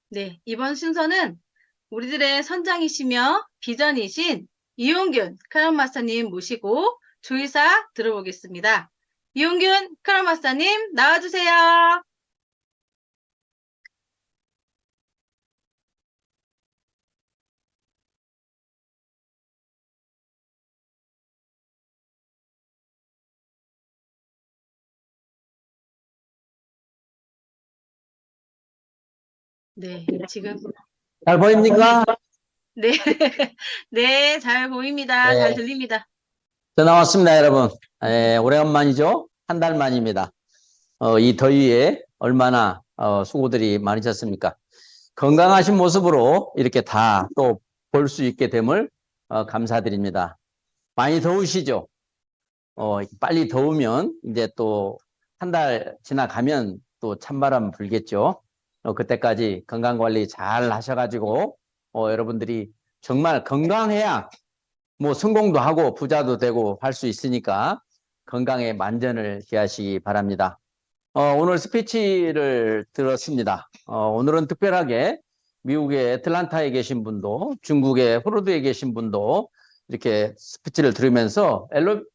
네, 이번 순서는 우리들의 선장이시며 비전이신 이용균 크라운 마스터님 모시고 조의사 들어보겠습니다. 이용균 크라운 마스터님 나와주세요. 네, 지금 잘 보입니까? 네, 네, 잘 보입니다. 잘 네. 들립니다. 저 나왔습니다, 여러분. 오래간만이죠? 한 달 만입니다. 이 더위에 얼마나 수고들이 많으셨습니까? 건강하신 모습으로 이렇게 다 또 볼 수 있게 됨을 감사드립니다. 많이 더우시죠? 빨리 더우면 이제 또 한 달 지나가면 또 찬바람 불겠죠? 그때까지 건강관리 잘 하셔가지고 여러분들이 정말 건강해야 뭐 성공도 하고 부자도 되고 할 수 있으니까 건강에 만전을 기하시기 바랍니다. 오늘 스피치를 들었습니다. 오늘은 특별하게 미국의 애틀란타에 계신 분도 중국의 호르드에 계신 분도 이렇게 스피치를 들으면서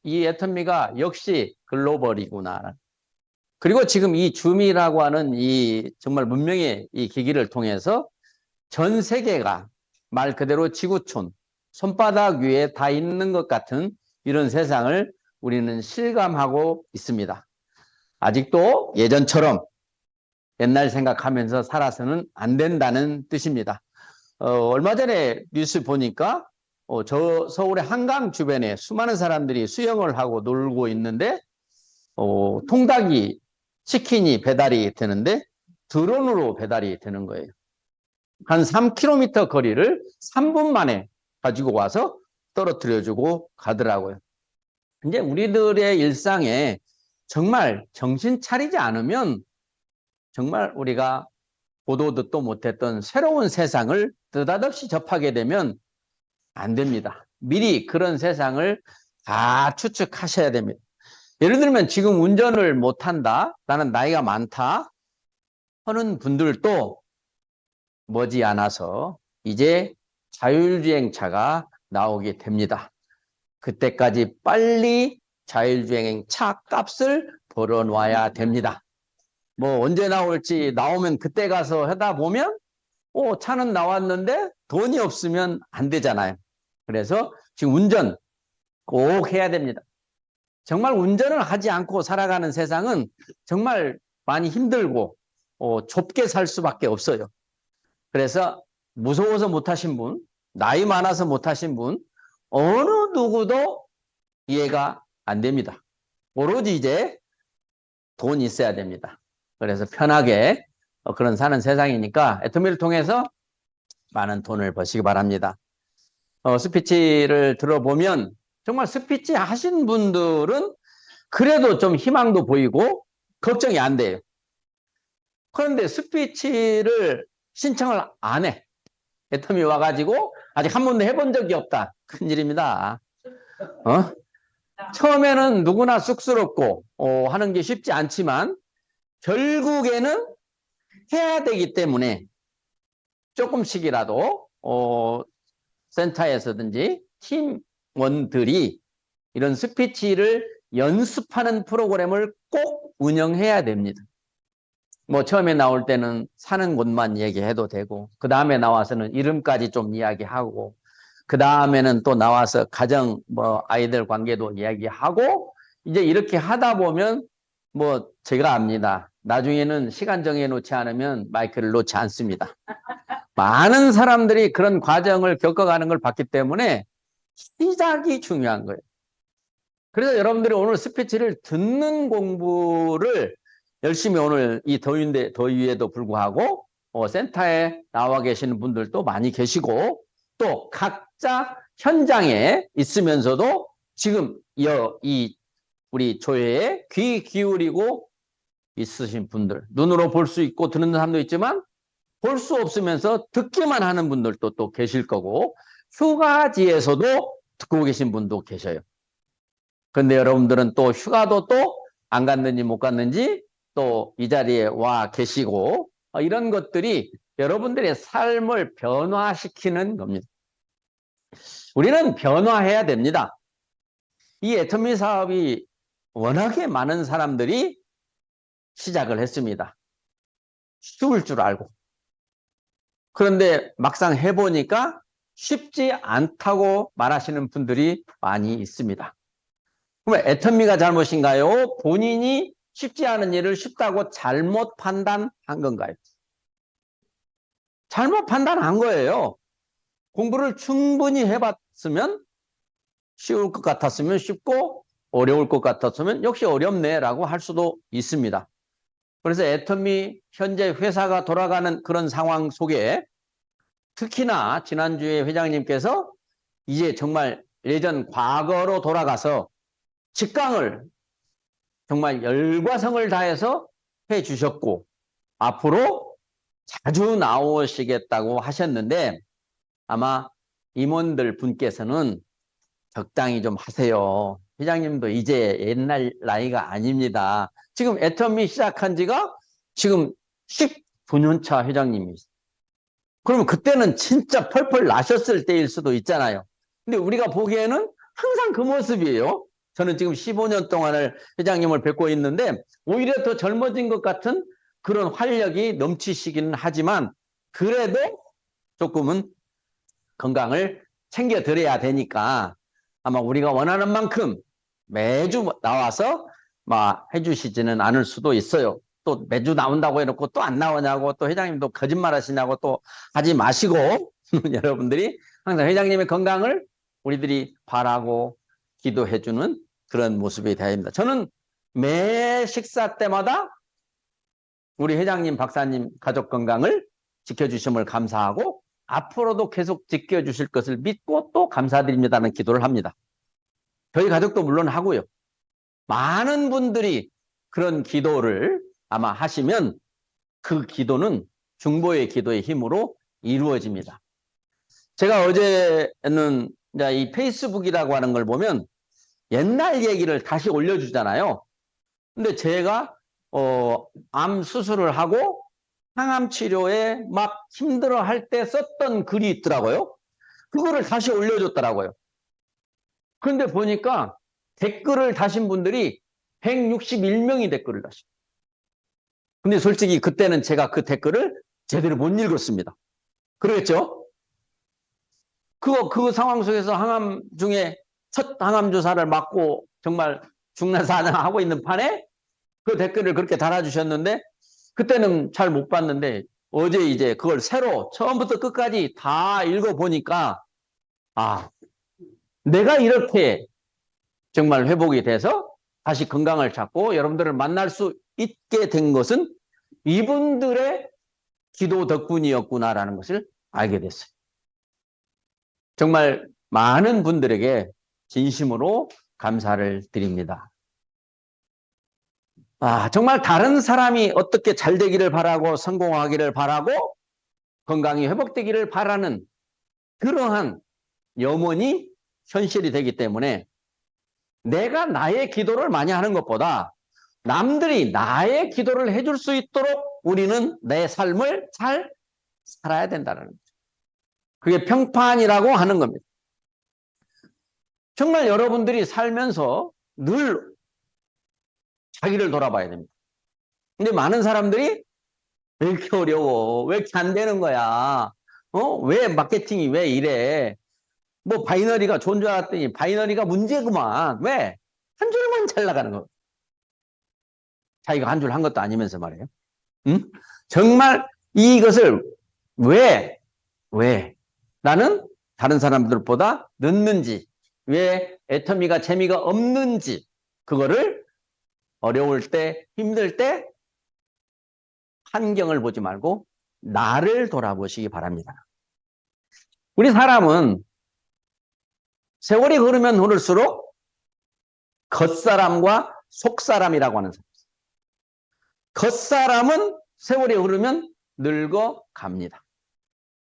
이 애터미가 역시 글로벌이구나. 그리고 지금 이 줌이라고 하는 이 정말 문명의 이 기기를 통해서 전 세계가 말 그대로 지구촌, 손바닥 위에 다 있는 것 같은 이런 세상을 우리는 실감하고 있습니다. 아직도 예전처럼 옛날 생각하면서 살아서는 안 된다는 뜻입니다. 얼마 전에 뉴스 보니까 저 서울의 한강 주변에 수많은 사람들이 수영을 하고 놀고 있는데 통닭이 치킨이 배달이 되는데 드론으로 배달이 되는 거예요. 한 3km 거리를 3분 만에 가지고 와서 떨어뜨려주고 가더라고요. 이제 우리들의 일상에 정말 정신 차리지 않으면 정말 우리가 보도 듣도 못했던 새로운 세상을 느닷없이 접하게 되면 안 됩니다. 미리 그런 세상을 다 추측하셔야 됩니다. 예를 들면 지금 운전을 못한다, 나는 나이가 많다 하는 분들도 머지않아서 이제 자율주행차가 나오게 됩니다. 그때까지 빨리 자율주행차 값을 벌어놔야 됩니다. 뭐 언제 나올지 나오면 그때 가서 하다 보면 차는 나왔는데 돈이 없으면 안 되잖아요. 그래서 지금 운전 꼭 해야 됩니다. 정말 운전을 하지 않고 살아가는 세상은 정말 많이 힘들고 좁게 살 수밖에 없어요. 그래서 무서워서 못하신 분, 나이 많아서 못하신 분, 어느 누구도 이해가 안 됩니다. 오로지 이제 돈이 있어야 됩니다. 그래서 편하게 그런 사는 세상이니까 애터미를 통해서 많은 돈을 버시기 바랍니다. 스피치를 들어보면 정말 스피치 하신 분들은 그래도 좀 희망도 보이고 걱정이 안 돼요. 그런데 스피치를 신청을 안 해. 애터미 와가지고 아직 한 번도 해본 적이 없다. 큰일입니다. 처음에는 누구나 쑥스럽고 하는 게 쉽지 않지만 결국에는 해야 되기 때문에 조금씩이라도 센터에서든지 팀원들이 이런 스피치를 연습하는 프로그램을 꼭 운영해야 됩니다. 뭐 처음에 나올 때는 사는 곳만 얘기해도 되고 그 다음에 나와서는 이름까지 좀 이야기하고 그 다음에는 또 나와서 가정 뭐 아이들 관계도 이야기하고 이제 이렇게 하다 보면 뭐 제가 압니다. 나중에는 시간 정해 놓지 않으면 마이크를 놓지 않습니다. 많은 사람들이 그런 과정을 겪어가는 걸 봤기 때문에 시작이 중요한 거예요. 그래서 여러분들이 오늘 스피치를 듣는 공부를 열심히 오늘 이 더위에도 불구하고 센터에 나와 계시는 분들도 많이 계시고 또 각자 현장에 있으면서도 지금 이 우리 조회에 귀 기울이고 있으신 분들, 눈으로 볼 수 있고 듣는 사람도 있지만 볼 수 없으면서 듣기만 하는 분들도 또 계실 거고 휴가지에서도 듣고 계신 분도 계셔요. 그런데 여러분들은 또 휴가도 또 안 갔는지 못 갔는지 또 이 자리에 와 계시고 이런 것들이 여러분들의 삶을 변화시키는 겁니다. 우리는 변화해야 됩니다. 이 애터미 사업이 워낙에 많은 사람들이 시작을 했습니다. 쉬울 줄 알고. 그런데 막상 해보니까 쉽지 않다고 말하시는 분들이 많이 있습니다. 그럼 애터미가 잘못인가요? 본인이 쉽지 않은 일을 쉽다고 잘못 판단한 건가요? 잘못 판단한 거예요. 공부를 충분히 해봤으면 쉬울 것 같았으면 쉽고 어려울 것 같았으면 역시 어렵네라고 할 수도 있습니다. 그래서 애터미 현재 회사가 돌아가는 그런 상황 속에 특히나 지난주에 회장님께서 이제 정말 예전 과거로 돌아가서 직강을 정말 열과 성을 다해서 해 주셨고 앞으로 자주 나오시겠다고 하셨는데 아마 임원들 분께서는 적당히 좀 하세요. 회장님도 이제 옛날 나이가 아닙니다. 지금 애터미 시작한 지가 지금 19년 차 회장님이시죠. 그러면 그때는 진짜 펄펄 나셨을 때일 수도 있잖아요. 근데 우리가 보기에는 항상 그 모습이에요. 저는 지금 15년 동안을 회장님을 뵙고 있는데 오히려 더 젊어진 것 같은 그런 활력이 넘치시기는 하지만 그래도 조금은 건강을 챙겨드려야 되니까 아마 우리가 원하는 만큼 매주 나와서 막 해주시지는 않을 수도 있어요. 또 매주 나온다고 해놓고 또 안 나오냐고 또 회장님도 거짓말 하시냐고 또 하지 마시고 여러분들이 항상 회장님의 건강을 우리들이 바라고 기도해주는 그런 모습이 되어야 됩니다. 저는 매 식사 때마다 우리 회장님, 박사님 가족 건강을 지켜주심을 감사하고 앞으로도 계속 지켜주실 것을 믿고 또 감사드립니다는 기도를 합니다. 저희 가족도 물론 하고요. 많은 분들이 그런 기도를 아마 하시면 그 기도는 중보의 기도의 힘으로 이루어집니다. 제가 어제는 이제 이 페이스북이라고 하는 걸 보면 옛날 얘기를 다시 올려주잖아요. 근데 제가 암 수술을 하고 항암 치료에 막 힘들어 할 때 썼던 글이 있더라고요. 그거를 다시 올려줬더라고요. 그런데 보니까 댓글을 다신 분들이 161명이 댓글을 다시. 근데 솔직히 그때는 제가 그 댓글을 제대로 못 읽었습니다. 그러겠죠? 그 상황 속에서 항암 중에 첫 항암 주사를 맞고 정말 중난사하고 있는 판에 그 댓글을 그렇게 달아주셨는데 그때는 잘 못 봤는데 어제 이제 그걸 새로 처음부터 끝까지 다 읽어보니까 아, 내가 이렇게 정말 회복이 돼서 다시 건강을 찾고 여러분들을 만날 수 있게 된 것은 이분들의 기도 덕분이었구나라는 것을 알게 됐어요. 정말 많은 분들에게 진심으로 감사를 드립니다. 정말 다른 사람이 어떻게 잘 되기를 바라고 성공하기를 바라고 건강이 회복되기를 바라는 그러한 염원이 현실이 되기 때문에 내가 나의 기도를 많이 하는 것보다 남들이 나의 기도를 해줄 수 있도록 우리는 내 삶을 잘 살아야 된다는 거죠. 그게 평판이라고 하는 겁니다. 정말 여러분들이 살면서 늘 자기를 돌아봐야 됩니다. 근데 많은 사람들이 왜 이렇게 어려워? 왜 이렇게 안 되는 거야? 왜 마케팅이 왜 이래? 뭐 바이너리가 좋은 줄 알았더니 바이너리가 문제구만. 왜? 한 줄만 잘 나가는 거. 자기가 한 줄 한 것도 아니면서 말이에요. 응? 정말 이것을 왜 나는 다른 사람들보다 늦는지, 왜 애터미가 재미가 없는지, 그거를 어려울 때, 힘들 때 환경을 보지 말고 나를 돌아보시기 바랍니다. 우리 사람은 세월이 흐르면 흐를수록 겉사람과 속사람이라고 하는 사람. 겉사람은 세월이 흐르면 늙어갑니다.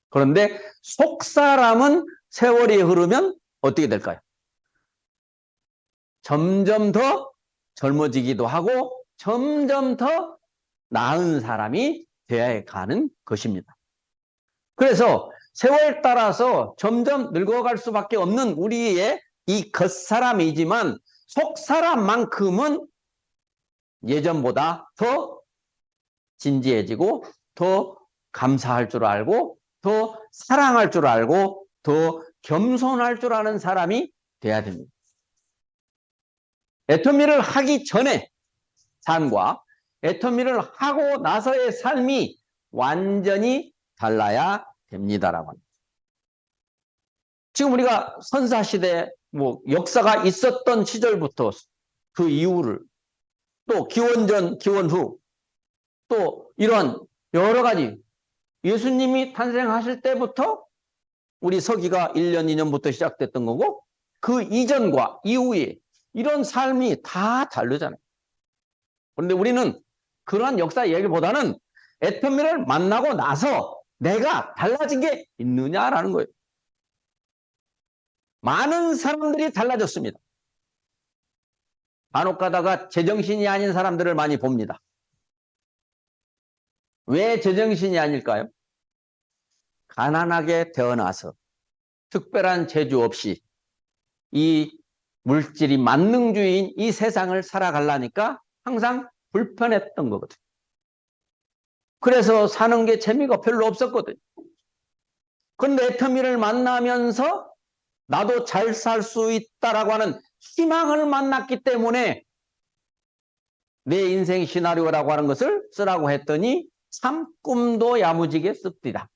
그런데 속사람은 세월이 흐르면 어떻게 될까요? 점점 더 젊어지기도 하고 점점 더 나은 사람이 되어야 가는 것입니다. 그래서 세월 따라서 점점 늙어갈 수밖에 없는 우리의 이 겉사람이지만 속사람만큼은 예전보다 더 진지해지고 더 감사할 줄 알고 더 사랑할 줄 알고 더 겸손할 줄 아는 사람이 돼야 됩니다. 애터미를 하기 전에 삶과 애터미를 하고 나서의 삶이 완전히 달라야 됩니다라고 합니다. 지금 우리가 선사시대 역사가 있었던 시절부터 그 이후를 또 기원전 기원후 또 이런 여러 가지 예수님이 탄생하실 때부터 우리 서기가 1년 2년부터 시작됐던 거고 그 이전과 이후에 이런 삶이 다 다르잖아요. 그런데 우리는 그러한 역사 얘기보다는 애터미를 만나고 나서 내가 달라진 게 있느냐라는 거예요. 많은 사람들이 달라졌습니다. 간혹 가다가 제정신이 아닌 사람들을 많이 봅니다. 왜 제정신이 아닐까요? 가난하게 태어나서 특별한 재주 없이 이 물질이 만능주의인 이 세상을 살아가려니까 항상 불편했던 거거든요. 그래서 사는 게 재미가 별로 없었거든요. 그런데 애터미를 만나면서 나도 잘 살 수 있다라고 하는 희망을 만났기 때문에 내 인생 시나리오라고 하는 것을 쓰라고 했더니 참 꿈도 야무지게 씁디다.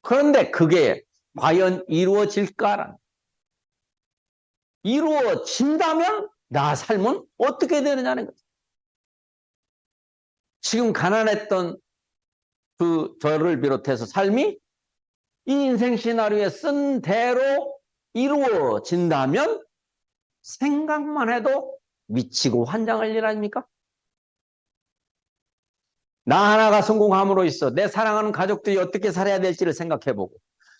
그런데 그게 과연 이루어질까라는, 이루어진다면 나 삶은 어떻게 되느냐는 거죠. 지금 가난했던 그 저를 비롯해서 삶이 이 인생 시나리오에 쓴 대로 이루어진다면 생각만 해도 미치고 환장할 일 아닙니까? 나 하나가 성공함으로 있어 내 사랑하는 가족들이 어떻게 살아야 될지를 생각해보고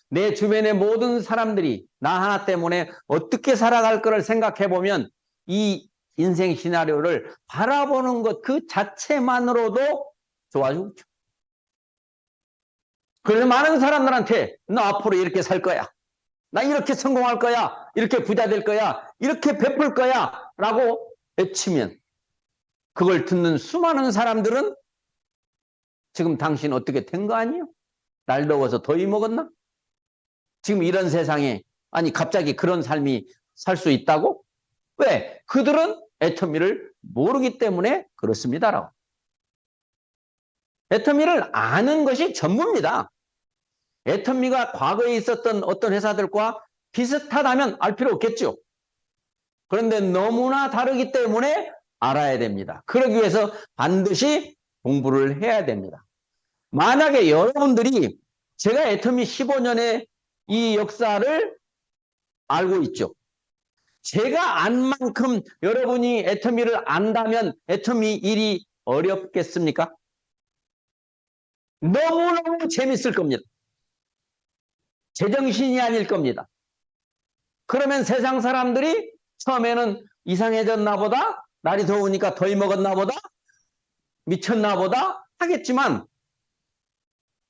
내 주변의 모든 사람들이 나 하나 때문에 어떻게 살아갈 거를 생각해보면 이 인생 시나리오를 바라보는 것 그 자체만으로도 좋아지고 있죠. 그래서 많은 사람들한테 너 앞으로 이렇게 살 거야. 나 이렇게 성공할 거야. 이렇게 부자 될 거야. 이렇게 베풀 거야. 라고 외치면 그걸 듣는 수많은 사람들은 지금 당신 어떻게 된 거 아니에요? 날 더워서 더위 먹었나? 지금 이런 세상에 아니 갑자기 그런 삶이 살 수 있다고? 왜? 그들은 애터미를 모르기 때문에 그렇습니다라고. 애터미를 아는 것이 전부입니다. 애터미가 과거에 있었던 어떤 회사들과 비슷하다면 알 필요 없겠죠. 그런데 너무나 다르기 때문에 알아야 됩니다. 그러기 위해서 반드시 공부를 해야 됩니다. 만약에 여러분들이 제가 애터미 15년의 이 역사를 알고 있죠. 제가 안 만큼 여러분이 애터미를 안다면 애터미 일이 어렵겠습니까? 너무너무 재밌을 겁니다. 제정신이 아닐 겁니다. 그러면 세상 사람들이 처음에는 이상해졌나 보다, 날이 더우니까 더위 먹었나 보다, 미쳤나 보다 하겠지만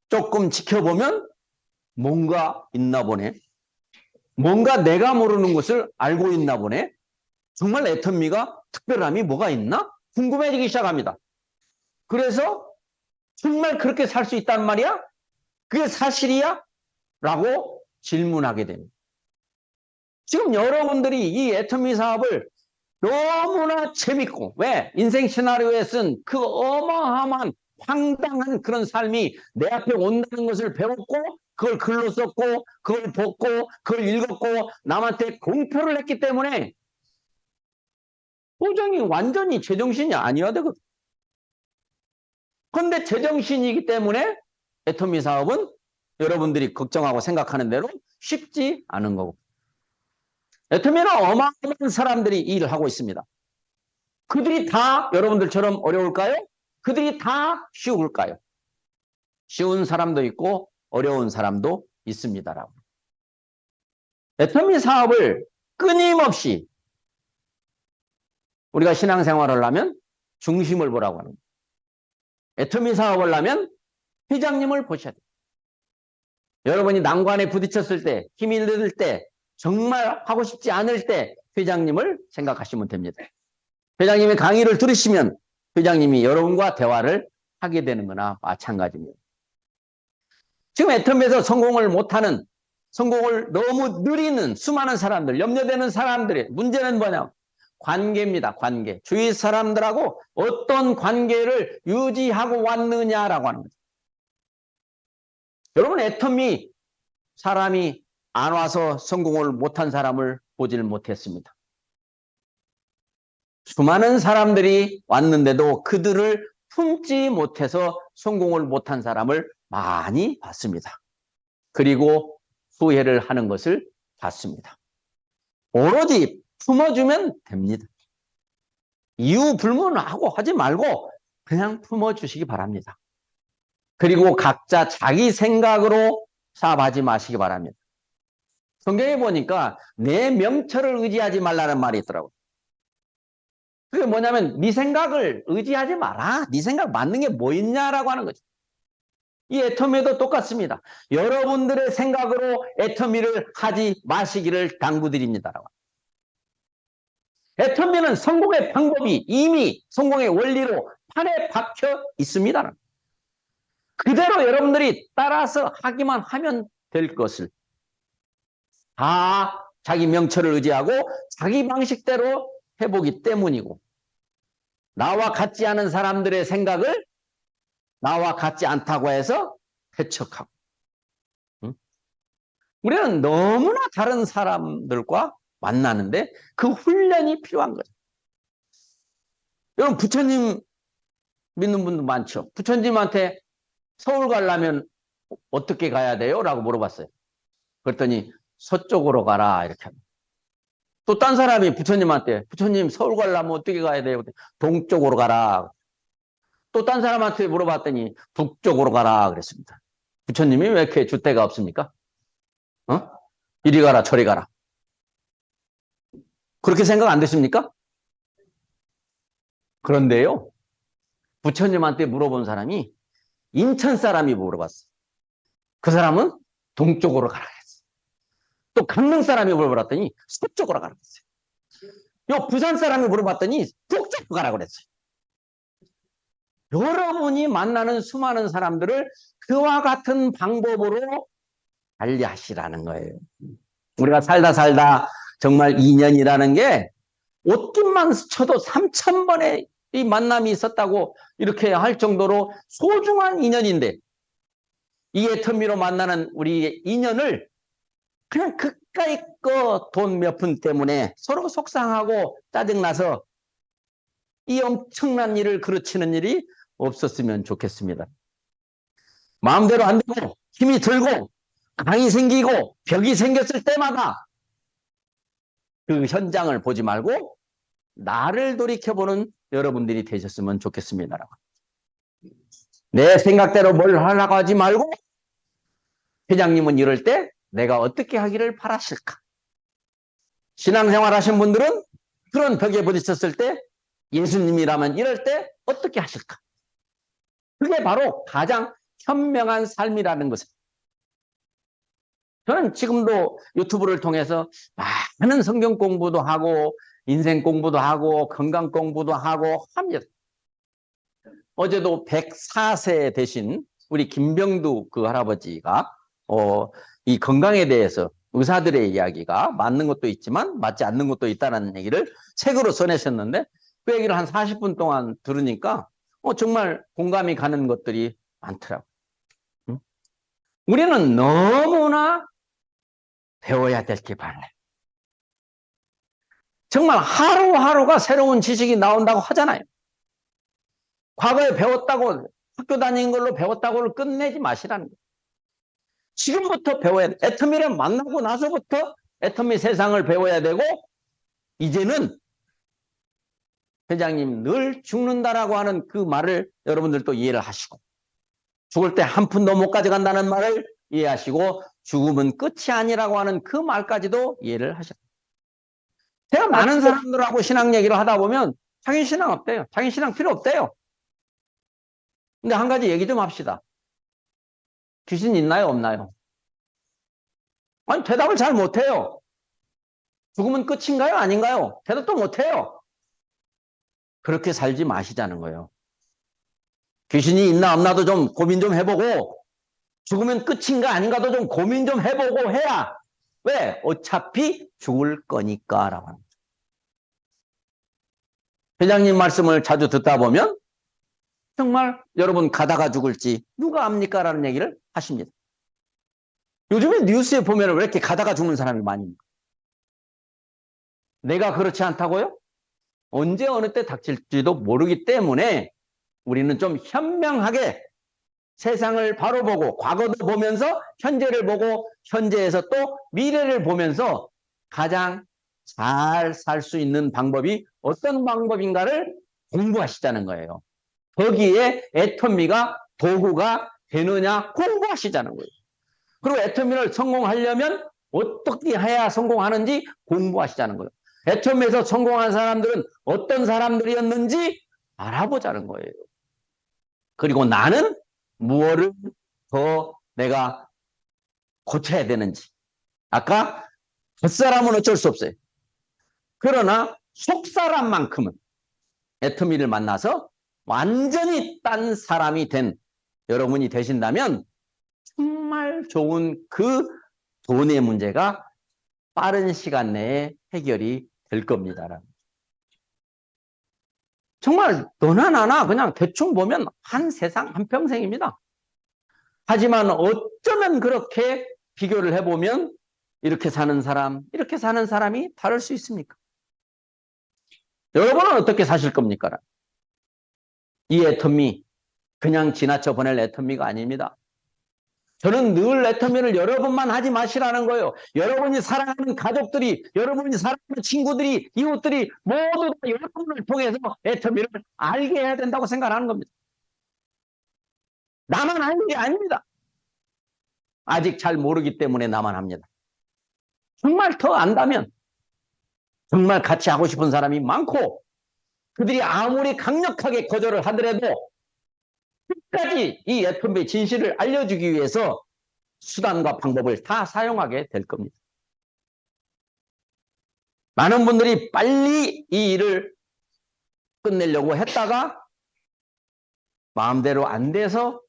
조금 지켜보면 뭔가 있나 보네. 뭔가 내가 모르는 것을 알고 있나 보네. 정말 애터미가 특별함이 뭐가 있나? 궁금해지기 시작합니다. 그래서 정말 그렇게 살 수 있단 말이야? 그게 사실이야? 라고 질문하게 됩니다. 지금 여러분들이 이 애터미 사업을 너무나 재밌고, 왜? 인생 시나리오에 쓴 그 어마어마한 황당한 그런 삶이 내 앞에 온다는 것을 배웠고, 그걸 글로 썼고, 그걸 보고, 그걸 읽었고, 남한테 공표를 했기 때문에 도저히 완전히 제정신이 아니어야 되거든. 그런데 제정신이기 때문에 애터미 사업은 여러분들이 걱정하고 생각하는 대로 쉽지 않은 거고. 애터미는 어마어마한 사람들이 이 일을 하고 있습니다. 그들이 다 여러분들처럼 어려울까요? 그들이 다 쉬울까요? 쉬운 사람도 있고 어려운 사람도 있습니다라고. 애터미 사업을 끊임없이 우리가 신앙생활을 하면 중심을 보라고 하는 거예요. 애터미 사업을 하면 회장님을 보셔야 돼요. 여러분이 난관에 부딪혔을 때, 힘이 들 때, 정말 하고 싶지 않을 때 회장님을 생각하시면 됩니다. 회장님이 강의를 들으시면 회장님이 여러분과 대화를 하게 되는 거나 마찬가지입니다. 지금 애텀에서 성공을 못하는, 성공을 너무 느리는 수많은 사람들, 염려되는 사람들의 문제는 뭐냐? 관계입니다. 관계. 주위 사람들하고 어떤 관계를 유지하고 왔느냐라고 하는 거죠. 여러분, 애텀이 사람이 안 와서 성공을 못한 사람을 보질 못했습니다. 수많은 사람들이 왔는데도 그들을 품지 못해서 성공을 못한 사람을 많이 봤습니다. 그리고 후회를 하는 것을 봤습니다. 오로지 품어주면 됩니다. 이유 불문하고 하지 말고 그냥 품어주시기 바랍니다. 그리고 각자 자기 생각으로 사업하지 마시기 바랍니다. 성경에 보니까 내 명철을 의지하지 말라는 말이 있더라고요. 그게 뭐냐면 네 생각을 의지하지 마라. 네 생각 맞는 게 뭐 있냐라고 하는 거죠. 이 애터미도 똑같습니다. 여러분들의 생각으로 애터미를 하지 마시기를 당부드립니다. 애터미는 성공의 방법이 이미 성공의 원리로 판에 박혀 있습니다. 그대로 여러분들이 따라서 하기만 하면 될 것을 다 자기 명철을 의지하고 자기 방식대로 해보기 때문이고, 나와 같지 않은 사람들의 생각을 나와 같지 않다고 해서 해석하고, 우리는 너무나 다른 사람들과 만나는데 그 훈련이 필요한 거죠. 여러분, 부처님 믿는 분도 많죠. 부처님한테 서울 가려면 어떻게 가야 돼요? 라고 물어봤어요. 그랬더니 서쪽으로 가라 이렇게 합니다. 또 딴 사람이 부처님한테 부처님 서울 가려면 어떻게 가야 돼요? 동쪽으로 가라. 또 딴 사람한테 물어봤더니 북쪽으로 가라 그랬습니다. 부처님이 왜 이렇게 줏대가 없습니까? 이리 가라 저리 가라. 그렇게 생각 안 되십니까? 그런데요, 부처님한테 물어본 사람이 인천 사람이 물어봤어요. 그 사람은 동쪽으로 가라 그랬어요. 또 강릉 사람이 물어봤더니 서쪽으로 가라 그랬어요. 요 부산 사람이 물어봤더니 북쪽으로 가라 그랬어요. 여러분이 만나는 수많은 사람들을 그와 같은 방법으로 관리하시라는 거예요. 우리가 살다 정말 인연이라는 게 옷깃만 스쳐도 3,000번의 이 만남이 있었다고 이렇게 할 정도로 소중한 인연인데, 이 애터미로 만나는 우리의 인연을 그냥 그까이 거 돈 몇 푼 때문에 서로 속상하고 짜증나서 이 엄청난 일을 그르치는 일이 없었으면 좋겠습니다. 마음대로 안 되고 힘이 들고 강이 생기고 벽이 생겼을 때마다 그 현장을 보지 말고 나를 돌이켜보는 여러분들이 되셨으면 좋겠습니다. 내 생각대로 뭘 하려고 하지 말고 회장님은 이럴 때 내가 어떻게 하기를 바라실까? 신앙생활 하신 분들은 그런 벽에 부딪혔을 때 예수님이라면 이럴 때 어떻게 하실까? 그게 바로 가장 현명한 삶이라는 것을, 저는 지금도 유튜브를 통해서 많은 성경 공부도 하고 인생 공부도 하고 건강 공부도 하고 합니다. 어제도 104세 되신 우리 김병두 그 할아버지가 이 건강에 대해서 의사들의 이야기가 맞는 것도 있지만 맞지 않는 것도 있다는 얘기를 책으로 써내셨는데, 그 얘기를 한 40분 동안 들으니까 정말 공감이 가는 것들이 많더라고요. 우리는 너무나 배워야 될 게 많아요. 정말 하루하루가 새로운 지식이 나온다고 하잖아요. 과거에 배웠다고, 학교 다닌 걸로 배웠다고를 끝내지 마시라는 거예요. 지금부터 배워야 돼. 애터미를 만나고 나서부터 애터미 세상을 배워야 되고, 이제는 회장님 늘 죽는다라고 하는 그 말을 여러분들도 이해를 하시고, 죽을 때 한 푼도 못 가져간다는 말을 이해하시고, 죽음은 끝이 아니라고 하는 그 말까지도 이해를 하셔야 돼요. 제가 많은 사람들하고 신앙 얘기를 하다 보면 자기 신앙 없대요. 자기 신앙 필요 없대요. 근데 한 가지 얘기 좀 합시다. 귀신 있나요, 없나요? 아니, 대답을 잘 못해요. 죽으면 끝인가요, 아닌가요? 대답도 못해요. 그렇게 살지 마시자는 거예요. 귀신이 있나 없나도 좀 고민 좀 해보고, 죽으면 끝인가 아닌가도 좀 고민 좀 해보고 해야. 왜? 어차피 죽을 거니까라고 합니다. 회장님 말씀을 자주 듣다 보면 정말 여러분 가다가 죽을지 누가 압니까? 라는 얘기를 하십니다. 요즘에 뉴스에 보면 왜 이렇게 가다가 죽는 사람이 많이 있습니까? 내가 그렇지 않다고요? 언제 어느 때 닥칠지도 모르기 때문에 우리는 좀 현명하게 세상을 바로 보고 과거도 보면서 현재를 보고 현재에서 또 미래를 보면서 가장 잘 살 수 있는 방법이 어떤 방법인가를 공부하시자는 거예요. 거기에 애터미가 도구가 되느냐 공부하시자는 거예요. 그리고 애터미를 성공하려면 어떻게 해야 성공하는지 공부하시자는 거예요. 애터미에서 성공한 사람들은 어떤 사람들이었는지 알아보자는 거예요. 그리고 나는 무엇을 더 내가 고쳐야 되는지. 아까 겉사람은 어쩔 수 없어요. 그러나 속사람만큼은 애터미를 만나서 완전히 딴 사람이 된 여러분이 되신다면 정말 좋은 그 돈의 문제가 빠른 시간 내에 해결이 될 겁니다. 정말 너나 나나 그냥 대충 보면 한 세상 한평생입니다. 하지만 어쩌면 그렇게 비교를 해보면 이렇게 사는 사람, 이렇게 사는 사람이 다를 수 있습니까? 여러분은 어떻게 사실 겁니까? 이 애터미 그냥 지나쳐 보낼 애터미가 아닙니다. 저는 늘 애터미를 여러분만 하지 마시라는 거예요. 여러분이 사랑하는 가족들이, 여러분이 사랑하는 친구들이, 이웃들이 모두 다 여러분을 통해서 애터미를 알게 해야 된다고 생각하는 겁니다. 나만 하는 게 아닙니다. 아직 잘 모르기 때문에 나만 합니다. 정말 더 안다면 정말 같이 하고 싶은 사람이 많고 그들이 아무리 강력하게 거절을 하더라도 끝까지 이 애터미의 진실을 알려주기 위해서 수단과 방법을 다 사용하게 될 겁니다. 많은 분들이 빨리 이 일을 끝내려고 했다가 마음대로 안 돼서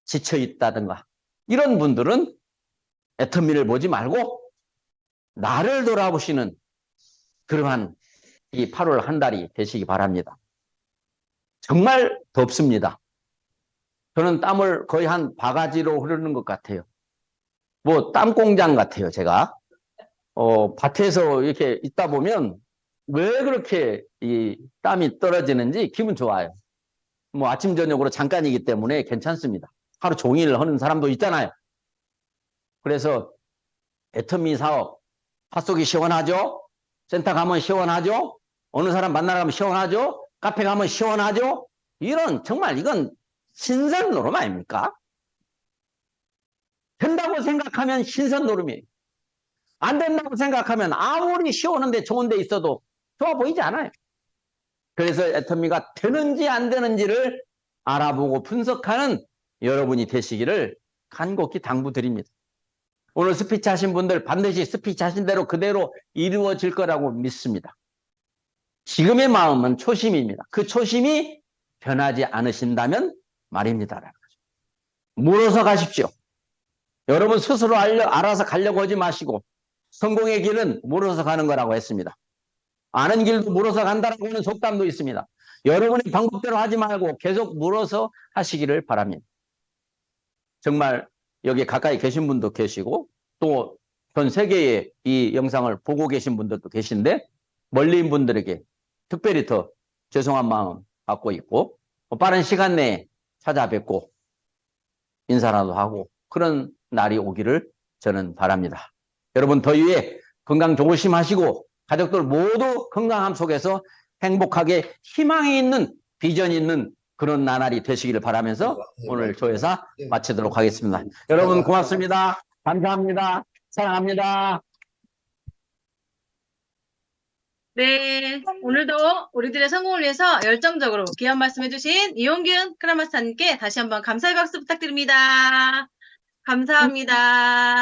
지쳐 있다든가 이런 분들은 애터미를 보지 말고 나를 돌아보시는 그러한 이 8월 한 달이 되시기 바랍니다. 정말 덥습니다. 저는 땀을 거의 한 바가지로 흐르는 것 같아요. 뭐 땀공장 같아요, 제가. 밭에서 이렇게 있다 보면 왜 그렇게 이 땀이 떨어지는지 기분 좋아요. 뭐 아침 저녁으로 잠깐이기 때문에 괜찮습니다. 하루 종일 하는 사람도 있잖아요. 그래서 애터미 사업 팥속이 시원하죠? 센터 가면 시원하죠? 어느 사람 만나러 가면 시원하죠? 카페 가면 시원하죠? 이런 정말 이건 신선 노름 아닙니까? 된다고 생각하면 신선 노름이에요. 안 된다고 생각하면 아무리 시원한데 좋은 데 있어도 좋아 보이지 않아요. 그래서 애터미가 되는지 안 되는지를 알아보고 분석하는 여러분이 되시기를 간곡히 당부드립니다. 오늘 스피치 하신 분들 반드시 스피치 하신 대로 그대로 이루어질 거라고 믿습니다. 지금의 마음은 초심입니다. 그 초심이 변하지 않으신다면 말입니다. 물어서 가십시오. 여러분 스스로 알아서 가려고 하지 마시고 성공의 길은 물어서 가는 거라고 했습니다. 아는 길도 물어서 간다라고 하는 속담도 있습니다. 여러분의 방법대로 하지 말고 계속 물어서 하시기를 바랍니다. 정말 여기 가까이 계신 분도 계시고 또 전 세계에 이 영상을 보고 계신 분들도 계신데 멀리인 분들에게 특별히 더 죄송한 마음 갖고 있고 빠른 시간 내에 찾아뵙고 인사라도 하고 그런 날이 오기를 저는 바랍니다. 여러분 더위에 건강 조심하시고 가족들 모두 건강함 속에서 행복하게 희망이 있는 비전이 있는 그런 나날이 되시기를 바라면서 오늘 조회사 마치도록 하겠습니다. 여러분 고맙습니다. 감사합니다. 사랑합니다. 네, 오늘도 우리들의 성공을 위해서 열정적으로 귀한 말씀해주신 이용균 크라마스터님께 다시 한번 감사의 박수 부탁드립니다. 감사합니다.